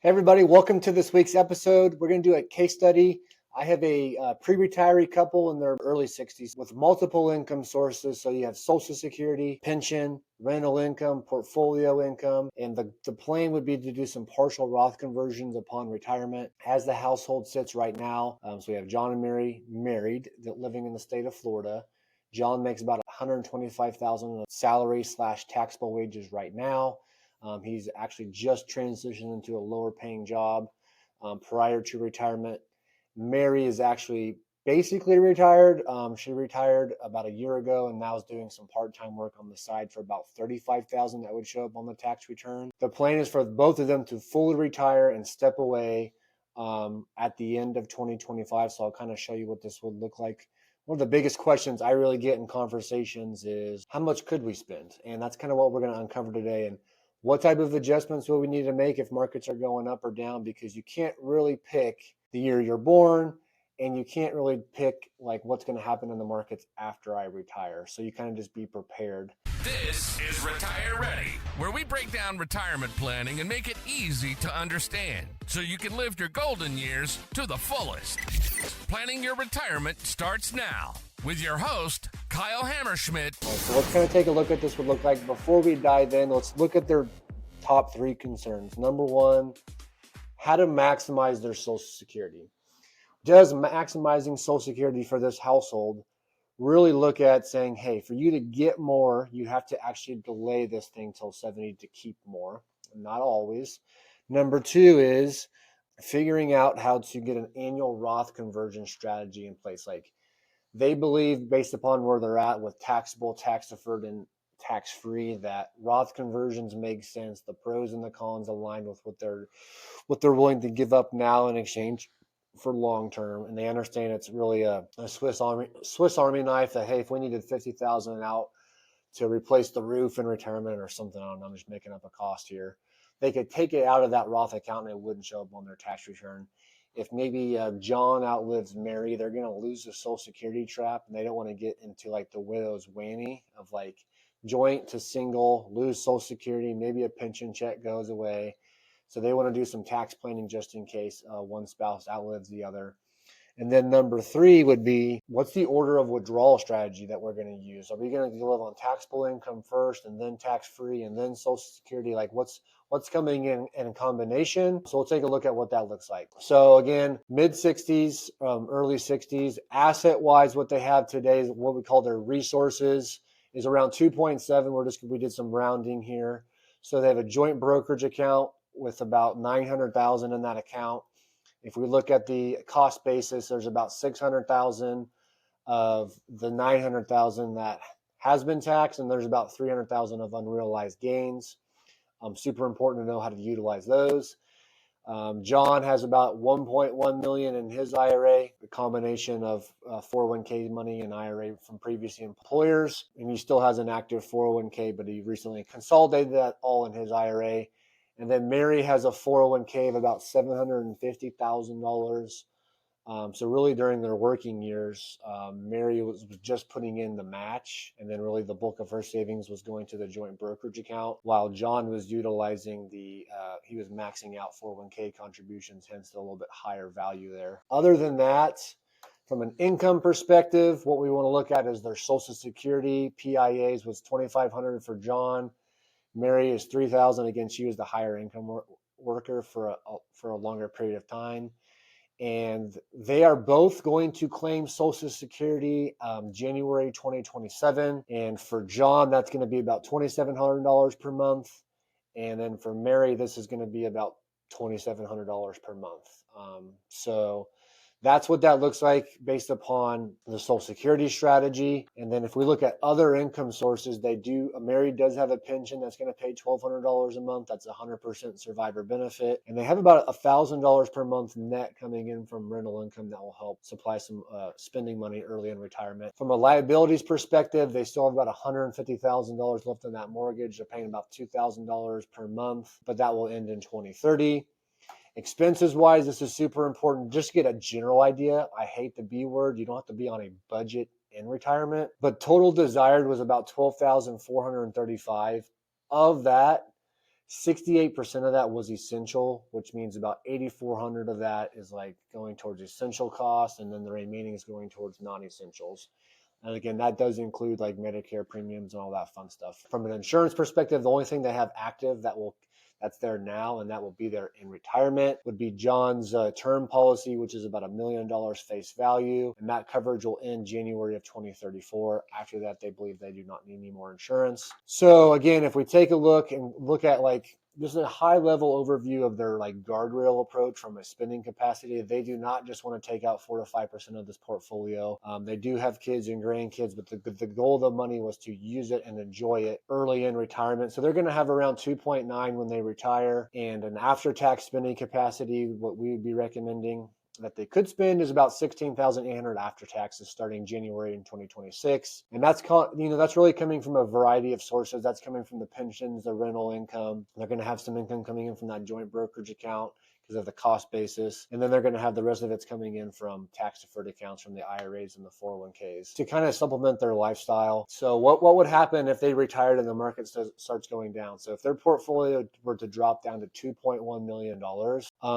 Hey everybody, welcome to this week's episode. We're going to do a case study. I have a pre-retiree couple in their early 60s with multiple income sources. So you have Social Security, pension, rental income, portfolio income, and the plan would be to do some partial Roth conversions upon retirement. As the household sits right now, so we have John and Mary married, living in the state of Florida. John makes about $125,000 in salary / taxable wages right now. He's actually just transitioned into a lower paying job prior to retirement. Mary is actually basically retired. She retired about a year ago and now is doing some part-time work on the side for about $35,000 that would show up on the tax return. The plan is for both of them to fully retire and step away at the end of 2025. So I'll kind of show you what this would look like. One of the biggest questions I really get in conversations is how much could we spend? And that's kind of what we're going to uncover today. And what type of adjustments will we need to make if markets are going up or down? Because you can't really pick the year you're born, and you can't really pick like what's going to happen in the markets after I retire. So you kind of just be prepared. This is Retire Ready, where we break down retirement planning and make it easy to understand so you can live your golden years to the fullest. Planning your retirement starts now with your host, Kyle Hammerschmidt. So let's kind of take a look at this would look like. Before we dive in, let's look at their top three concerns. Number one, how to maximize their Social Security. Does maximizing Social Security for this household really look at saying, hey, for you to get more, you have to actually delay this thing till 70 to keep more? Not always. Number two is figuring out how to get an annual Roth conversion strategy in place. Like, they believe, based upon where they're at with taxable, tax deferred, and tax-free, that Roth conversions make sense. The pros and the cons align with what they're willing to give up now in exchange for long term. And they understand it's really a Swiss Army knife that, hey, if we needed $50,000 out to replace the roof in retirement or something, I don't know, I'm just making up a cost here, they could take it out of that Roth account and it wouldn't show up on their tax return. If maybe John outlives Mary, they're going to lose the Social Security trap, and they don't want to get into like the widow's whammy of like joint to single, lose Social Security, maybe a pension check goes away. So they want to do some tax planning just in case one spouse outlives the other. And then number three would be, what's the order of withdrawal strategy that we're going to use? Are we going to live on taxable income first and then tax-free and then Social Security? Like what's coming in combination? So we'll take a look at what that looks like. So again, mid 60s, early 60s, asset-wise, what they have today is what we call their resources is around 2.7. We did some rounding here. So they have a joint brokerage account with about 900,000 in that account. If we look at the cost basis, there's about 600,000 of the 900,000 that has been taxed, and there's about 300,000 of unrealized gains. Super important to know how to utilize those. John has about 1.1 million in his IRA, a combination of 401k money and IRA from previous employers, and he still has an active 401k, but he recently consolidated that all in his IRA. And then Mary has a 401k of about $750,000. So really during their working years, Mary was just putting in the match, and then really the bulk of her savings was going to the joint brokerage account, while John was utilizing he was maxing out 401k contributions, hence a little bit higher value there. Other than that, from an income perspective, what we want to look at is their Social Security. PIAs was $2,500 for John. Mary is $3,000. Again, she was the higher income worker for a longer period of time. And they are both going to claim Social Security January 2027. And for John, that's going to be about $2,700 per month. And then for Mary, this is going to be about $2,700 per month. So that's what that looks like based upon the Social Security strategy. And then if we look at other income sources, Mary does have a pension that's going to pay $1,200 a month. That's 100% survivor benefit. And they have about $1,000 per month net coming in from rental income that will help supply some spending money early in retirement. From a liabilities perspective, they still have about $150,000 left on that mortgage. They're paying about $2,000 per month, but that will end in 2030. Expenses wise, this is super important. Just to get a general idea. I hate the B word. You don't have to be on a budget in retirement, but total desired was about $12,435. Of that, 68% of that was essential, which means about 8,400 of that is like going towards essential costs, and then the remaining is going towards non-essentials. And again, that does include like Medicare premiums and all that fun stuff. From an insurance perspective, the only thing they have active that's there now and that will be there in retirement would be John's term policy, which is about $1 million face value. And that coverage will end January of 2034. After that, they believe they do not need any more insurance. So again, if we take a look at like just a high level overview of their like guardrail approach from a spending capacity, they do not just want to take out 4 to 5% of this portfolio. They do have kids and grandkids, but the goal of the money was to use it and enjoy it early in retirement. So they're going to have around 2.9 when they retire, and an after-tax spending capacity, what we would be recommending that they could spend is about $16,800 after taxes starting January in 2026. And that's really coming from a variety of sources. That's coming from the pensions, the rental income. They're going to have some income coming in from that joint brokerage account because of the cost basis. And then they're going to have the rest of it's coming in from tax deferred accounts from the IRAs and the 401ks to kind of supplement their lifestyle. So what would happen if they retired and the market starts going down? So if their portfolio were to drop down to $2.1 million,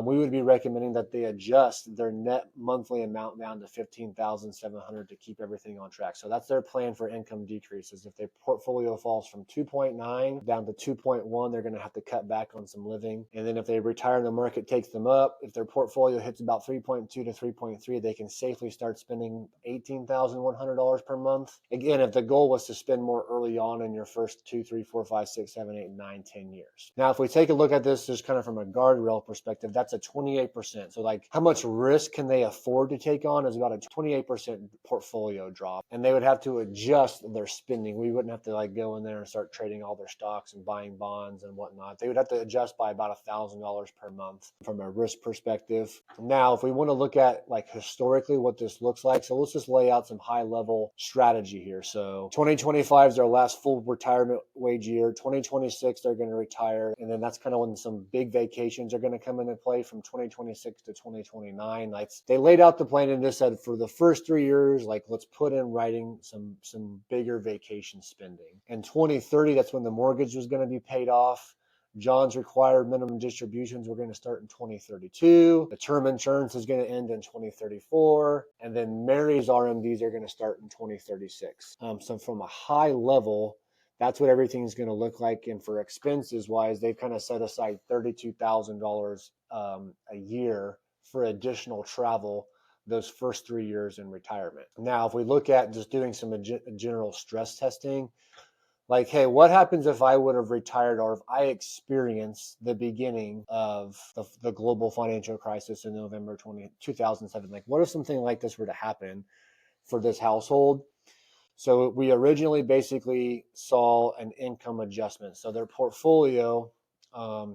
we would be recommending that they adjust their net monthly amount down to $15,700 to keep everything on track. So that's their plan for income decreases. If their portfolio falls from 2.9 down to 2.1, they're going to have to cut back on some living. And then if they retire and the market takes them up, if their portfolio hits about 3.2 to 3.3, they can safely start spending $18,100 per month. Again, if the goal was to spend more early on in your first 2, 3, 4, 5, 6, 7, 8, 9, 10 years. Now, if we take a look at this just kind of from a guardrail perspective, that's a 28%. So like how much risk can they afford to take on is about a 28% portfolio drop. And they would have to adjust their spending. We wouldn't have to like go in there and start trading all their stocks and buying bonds and whatnot. They would have to adjust by about $1,000 per month from a risk perspective. Now, if we want to look at like historically what this looks like, so let's just lay out some high level strategy here. So 2025 is their last full retirement wage year. 2026, they're going to retire. And then that's kind of when some big vacations are going to come into play from 2026 to 2029. Like they laid out the plan and just said for the first 3 years, like let's put in writing some bigger vacation spending. In 2030, that's when the mortgage was going to be paid off. John's required minimum distributions were going to start in 2032. The term insurance is going to end in 2034. And then Mary's RMDs are going to start in 2036. So from a high level, that's what everything's going to look like. And for expenses wise, they've kind of set aside $32,000 a year for additional travel those first 3 years in retirement. Now, if we look at just doing some general stress testing, like, hey, what happens if I would have retired or if I experienced the beginning of the global financial crisis in November 2007? Like, what if something like this were to happen for this household? So we originally basically saw an income adjustment. So their portfolio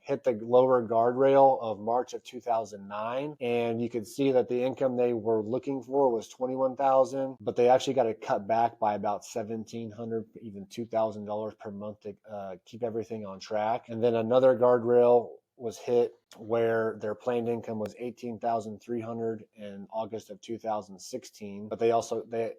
hit the lower guardrail of March of 2009. And you could see that the income they were looking for was $21,000, but they actually got to cut back by about $1,700, even $2,000 per month to keep everything on track. And then another guardrail was hit where their planned income was $18,300 in August of 2016, but they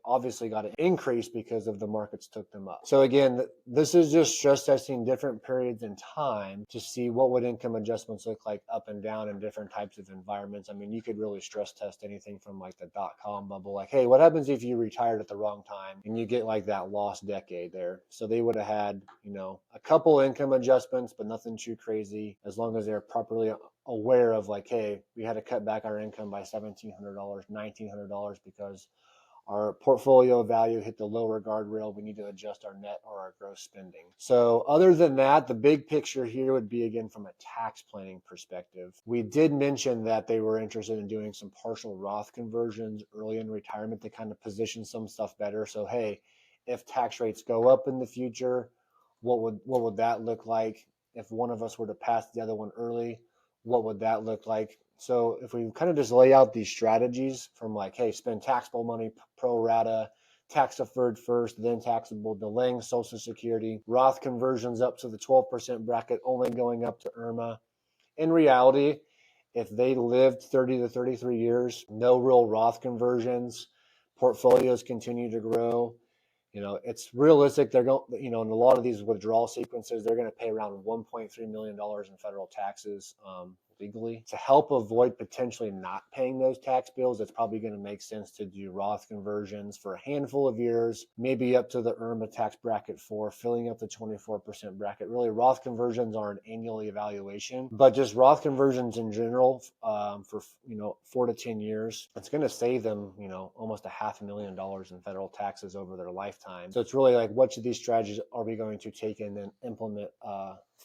obviously got an increase because of the markets took them up. So again, this is just stress testing different periods in time to see what would income adjustments look like up and down in different types of environments. I mean, you could really stress test anything from like the .com bubble, like, hey, what happens if you retired at the wrong time and you get like that lost decade there? So they would have had, a couple income adjustments, but nothing too crazy as long as they're properly aware of like, hey, we had to cut back our income by $1,700, $1,900 because our portfolio value hit the lower guardrail. We need to adjust our net or our gross spending. So other than that, the big picture here would be, again, from a tax planning perspective. We did mention that they were interested in doing some partial Roth conversions early in retirement to kind of position some stuff better. So, hey, if tax rates go up in the future, what would that look like? If one of us were to pass the other one early, what would that look like? So if we kind of just lay out these strategies from like, hey, spend taxable money pro rata, tax deferred first, then taxable, delaying Social Security, Roth conversions up to the 12% bracket, only going up to IRMA. In reality, if they lived 30 to 33 years, no real Roth conversions, portfolios continue to grow, It's realistic. They're going, in a lot of these withdrawal sequences, they're going to pay around $1.3 million in federal taxes legally. To help avoid potentially not paying those tax bills, it's probably going to make sense to do Roth conversions for a handful of years, maybe up to the IRMA tax bracket 4, filling up the 24% bracket. Really, Roth conversions are an annual evaluation, but just Roth conversions in general for 4 to 10 years, it's going to save them almost $500,000 in federal taxes over their lifetime. So it's really like, which of these strategies are we going to take and then implement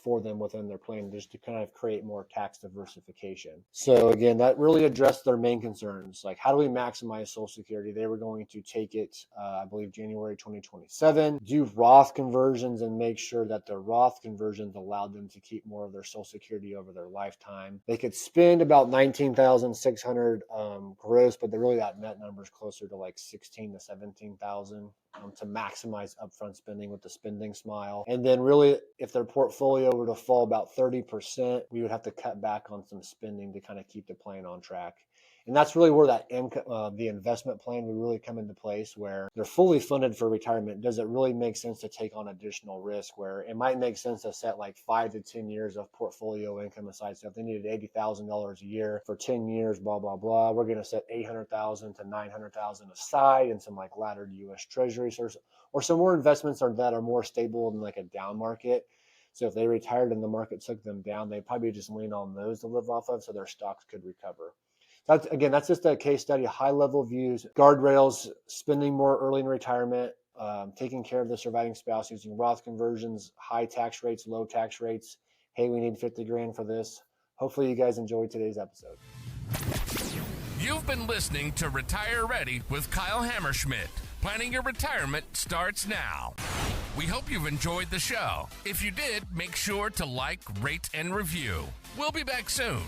for them within their plan, just to kind of create more tax diversification. So again, that really addressed their main concerns. Like, how do we maximize Social Security? They were going to take it, I believe, January 2027, do Roth conversions and make sure that the Roth conversions allowed them to keep more of their Social Security over their lifetime. They could spend about $19,600 gross, but really that net number is closer to like $16,000 to $17,000 to maximize upfront spending with the spending smile. And then really, if their portfolio were to fall about 30%, we would have to cut back on some spending to kind of keep the plan on track. And that's really where that the investment plan would really come into place, where they're fully funded for retirement. Does it really make sense to take on additional risk, where it might make sense to set like 5 to 10 years of portfolio income aside? So if they needed $80,000 a year for 10 years, blah, blah, blah, we're going to set $800,000 to $900,000 aside in some like laddered U.S. Treasuries or some more investments that are more stable in like a down market. So if they retired and the market took them down, they'd probably just lean on those to live off of so their stocks could recover. That's just a case study, high-level views, guardrails, spending more early in retirement, taking care of the surviving spouse using Roth conversions, high tax rates, low tax rates. Hey, we need 50 grand for this. Hopefully you guys enjoyed today's episode. You've been listening to Retire Ready with Kyle Hammerschmidt. Planning your retirement starts now. We hope you've enjoyed the show. If you did, make sure to like, rate, and review. We'll be back soon.